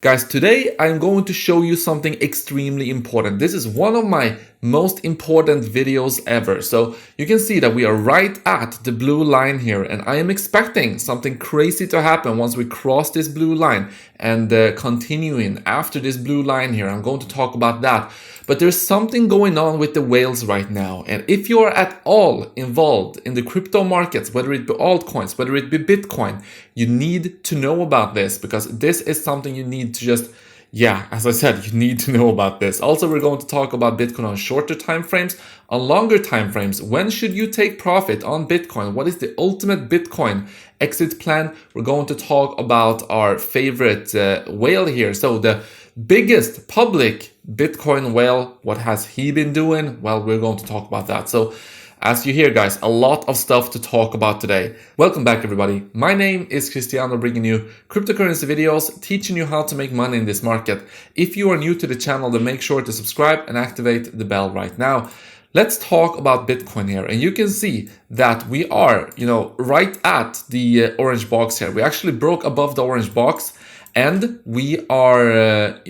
Guys, today I'm going to show you something extremely important. This is one of my most important videos ever. So you can see that we are right at the blue line here, and I am expecting something crazy to happen once we cross this blue line and continuing after this blue line here. I'm going to talk about that. But there's something going on with the whales right now. And if you are at all involved in the crypto markets, whether it be altcoins, whether it be Bitcoin, you need to know about this, because this is something you need to just, as I said, you need to know about this. Also, we're going to talk about Bitcoin on shorter time frames, on longer time frames. When should you take profit on Bitcoin? What is the ultimate Bitcoin exit plan? We're going to talk about our favorite whale here. So the biggest public Bitcoin whale, what has he been doing? Well, we're going to talk about that. So as you hear, guys, a lot of stuff to talk about today. Welcome back, everybody. My name is Cristiano, bringing you cryptocurrency videos, teaching you how to make money in this market. If you are new to the channel, then make sure to subscribe and activate the bell right now. Let's talk about Bitcoin here. And you can see that we are, right at the orange box here. We actually broke above the orange box, and we are,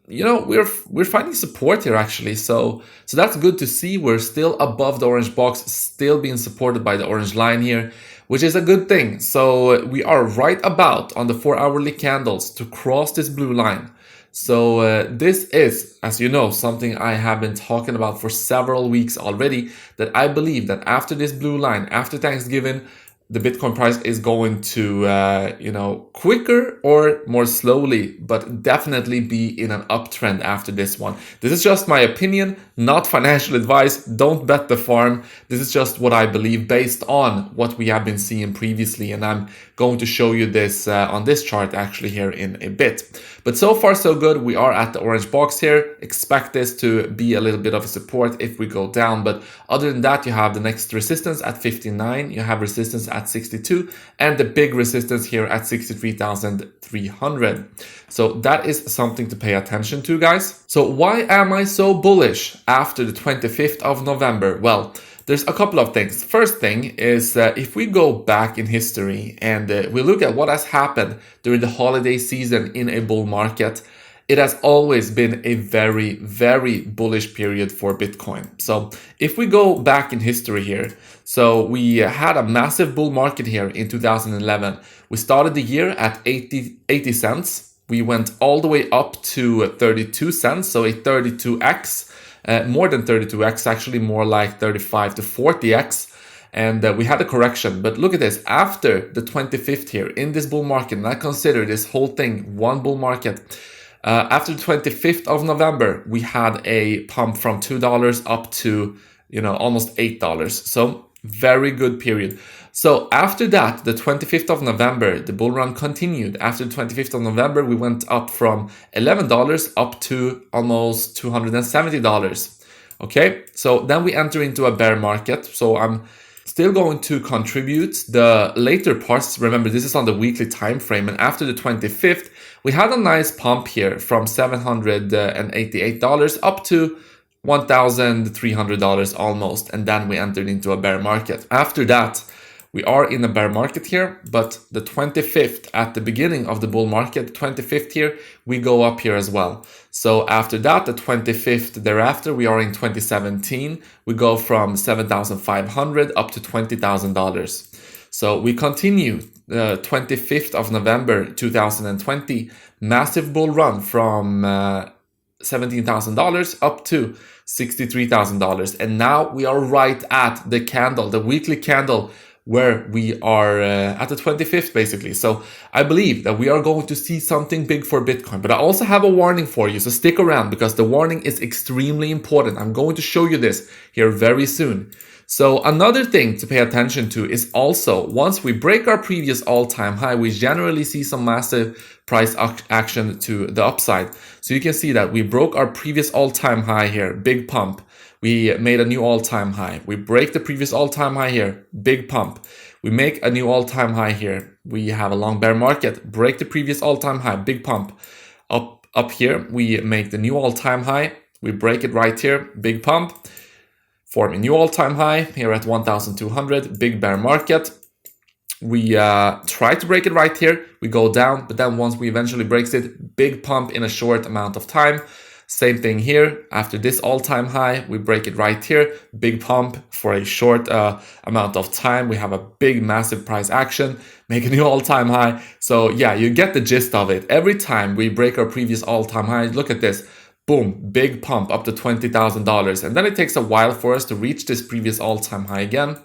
we're finding support here actually. So that's good to see. We're still above the orange box, still being supported by the orange line here, which is a good thing. So we are right about on the 4-hourly candles to cross this blue line. So this is, as you know, something I have been talking about for several weeks already, that I believe that after this blue line, after Thanksgiving, the Bitcoin price is going to, quicker or more slowly, but definitely be in an uptrend after this one. This is just my opinion, not financial advice. Don't bet the farm. This is just what I believe based on what we have been seeing previously. And I'm going to show you this on this chart actually here in a bit. But so far so good. We are at the orange box here. Expect this to be a little bit of a support if we go down. But other than that, you have the next resistance at 59. You have resistance at 62 and the big resistance here at 63,300. So that is something to pay attention to, guys. So why am I so bullish after the 25th of November? Well, there's a couple of things. First thing is if we go back in history and we look at what has happened during the holiday season in a bull market, it has always been a very, very bullish period for Bitcoin. So if we go back in history here, so we had a massive bull market here in 2011. We started the year at 80 cents. We went all the way up to 32 cents, so a 32x. More than 32x, actually more like 35 to 40x. And we had a correction. But look at this. After the 25th here in this bull market, and I consider this whole thing one bull market, after the 25th of November, we had a pump from $2 up to, almost $8. So very good period. So after that, the 25th of November, the bull run continued. After the 25th of November, we went up from $11 up to almost $270. Okay, so then we enter into a bear market. So I'm still going to contribute the later parts. Remember, this is on the weekly time frame. And after the 25th, we had a nice pump here from $788 up to $1,300 almost. And then we entered into a bear market. After that, we are in a bear market here, but the 25th at the beginning of the bull market, 25th here, we go up here as well. So after that, the 25th thereafter, we are in 2017. We go from $7,500 up to $20,000. So we continue 25th of November 2020, massive bull run from $17,000 up to $63,000. And now we are right at the candle, the weekly candle, where we are at the 25th basically. So I believe that we are going to see something big for Bitcoin. But I also have a warning for you, so stick around because the warning is extremely important. I'm going to show you this here very soon. So another thing to pay attention to is also once we break our previous all-time high, we generally see some massive price action to the upside. So you can see that we broke our previous all-time high here, big pump. We made a new all-time high. We break the previous all-time high here, big pump. We make a new all-time high here. We have a long bear market, break the previous all-time high, big pump. Up here, we make the new all-time high. We break it right here, big pump. Form a new all-time high here at 1,200, big bear market. We try to break it right here. We go down, but then once we eventually breaks it, big pump in a short amount of time. Same thing here. After this all-time high, we break it right here. Big pump for a short amount of time. We have a big, massive price action, make a new all-time high. So yeah, you get the gist of it. Every time we break our previous all-time high, look at this. Boom, big pump up to $20,000. And then it takes a while for us to reach this previous all-time high again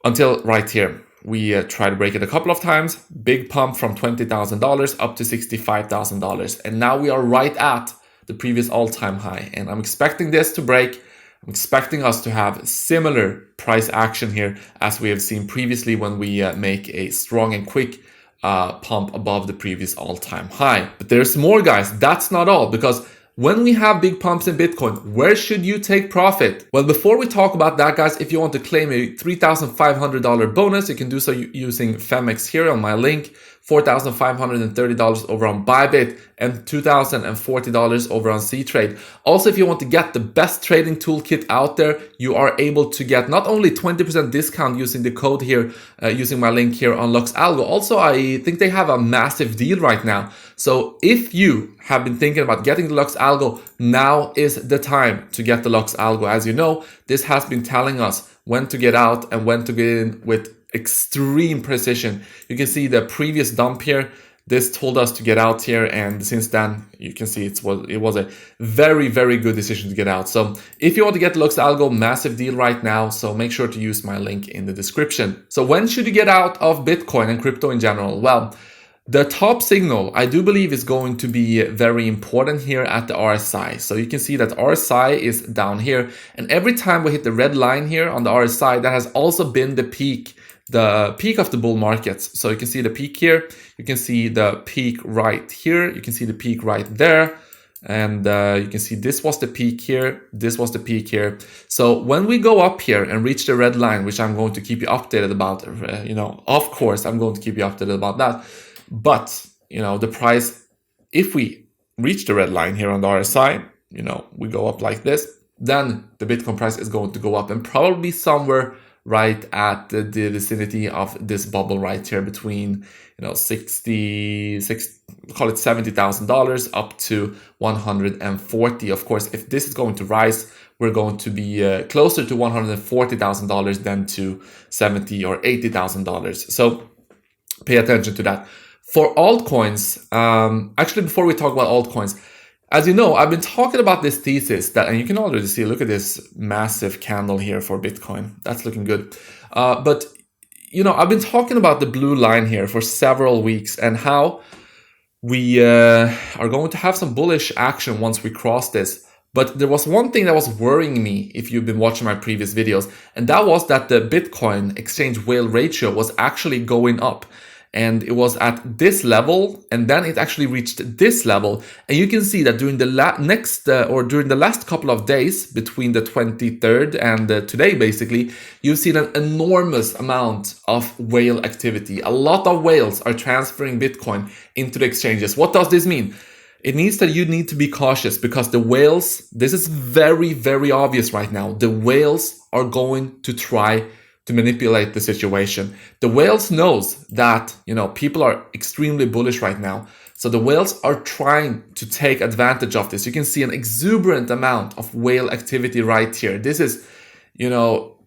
until right here. We try to break it a couple of times. Big pump from $20,000 up to $65,000. And now we are right at the previous all-time high, and I'm expecting this to break. I'm expecting us to have similar price action here as we have seen previously when we make a strong and quick pump above the previous all-time high. But there's more, guys. That's not all, because when we have big pumps in Bitcoin, where should you take profit? Well, before we talk about that, guys, if you want to claim a $3,500 bonus, you can do so using Femex here on my link. $4,530 over on Bybit and $2,040 over on C-Trade. Also, if you want to get the best trading toolkit out there, you are able to get not only 20% discount using the code here, using my link here on Lux Algo. Also, I think they have a massive deal right now. So if you have been thinking about getting the Lux Algo, now is the time to get the Lux Algo. As you know, this has been telling us when to get out and when to get in with extreme precision. You can see the previous dump here. This told us to get out here, and since then you can see it was a very, very good decision to get out. So if you want to get Lux Algo, massive deal right now, so make sure to use my link in the description. So when should you get out of Bitcoin and crypto in general? Well, the top signal, I do believe, is going to be very important here at the RSI. So you can see that RSI is down here, and every time we hit the red line here on the RSI, that has also been the peak of the bull markets. So you can see the peak here, you can see the peak right here, you can see the peak right there, and you can see this was the peak here, this was the peak here. So when we go up here and reach the red line, which I'm going to keep you updated about, of course I'm going to keep you updated about that, but the price, if we reach the red line here on the RSI, we go up like this, then the Bitcoin price is going to go up and probably somewhere right at the vicinity of this bubble right here between call it $70,000 up to 140. Of course, if this is going to rise, we're going to be closer to $140,000 than to $70,000 or $80,000. So pay attention to that. For altcoins, actually before we talk about altcoins, as you know, I've been talking about this thesis that, and you can already see, look at this massive candle here for Bitcoin. That's looking good. But, I've been talking about the blue line here for several weeks and how we are going to have some bullish action once we cross this. But there was one thing that was worrying me if you've been watching my previous videos, and that was that the Bitcoin exchange whale ratio was actually going up. And it was at this level, and then it actually reached this level. And you can see that during the during the last couple of days, between the 23rd and today, basically, you've seen an enormous amount of whale activity. A lot of whales are transferring Bitcoin into the exchanges. What does this mean? It means that you need to be cautious, because the whales, this is very, very obvious right now. The whales are going to try to manipulate the situation. The whales knows that, people are extremely bullish right now. So the whales are trying to take advantage of this. You can see an exuberant amount of whale activity right here. This is,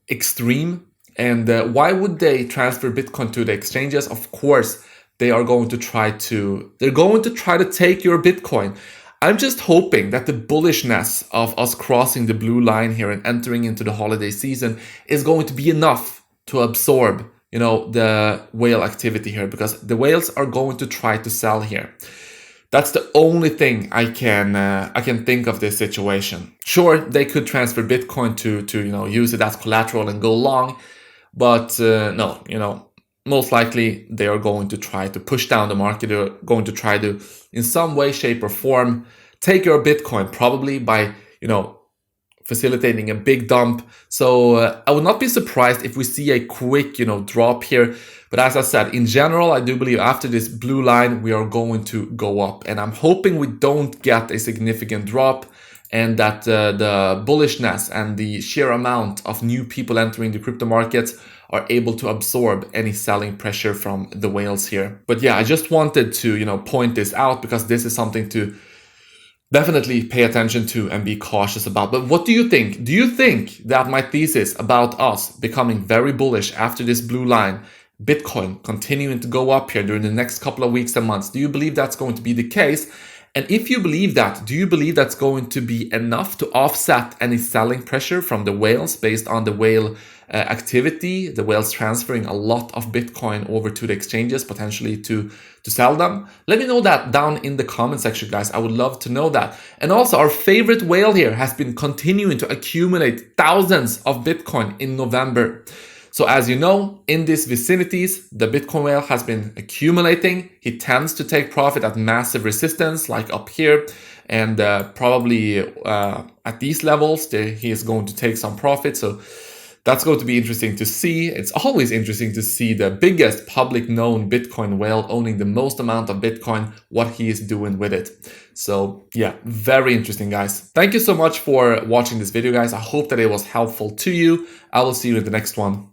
extreme. And why would they transfer Bitcoin to the exchanges? Of course, they're going to try to take your Bitcoin. I'm just hoping that the bullishness of us crossing the blue line here and entering into the holiday season is going to be enough to absorb, the whale activity here, because the whales are going to try to sell here. That's the only thing I can think of this situation. Sure, they could transfer Bitcoin to use it as collateral and go long, but no, most likely they are going to try to push down the market. They're going to try to, in some way, shape, or form, take your Bitcoin, probably by, facilitating a big dump. So I would not be surprised if we see a quick, drop here. But as I said, in general, I do believe after this blue line, we are going to go up. And I'm hoping we don't get a significant drop, and that the bullishness and the sheer amount of new people entering the crypto markets are able to absorb any selling pressure from the whales here. But yeah, I just wanted to, point this out because this is something to definitely pay attention to and be cautious about. But what do you think? Do you think that my thesis about us becoming very bullish after this blue line, Bitcoin continuing to go up here during the next couple of weeks and months, do you believe that's going to be the case? And if you believe that, do you believe that's going to be enough to offset any selling pressure from the whales based on the whale activity, the whales transferring a lot of Bitcoin over to the exchanges, potentially to sell them? Let me know that down in the comment section, guys. I would love to know that. And also, our favorite whale here has been continuing to accumulate thousands of Bitcoin in November. So as you know, in these vicinities, the Bitcoin whale has been accumulating. He tends to take profit at massive resistance, like up here, and probably at these levels, he is going to take some profit. So that's going to be interesting to see. It's always interesting to see the biggest public known Bitcoin whale owning the most amount of Bitcoin, what he is doing with it. So yeah, very interesting, guys. Thank you so much for watching this video, guys. I hope that it was helpful to you. I will see you in the next one.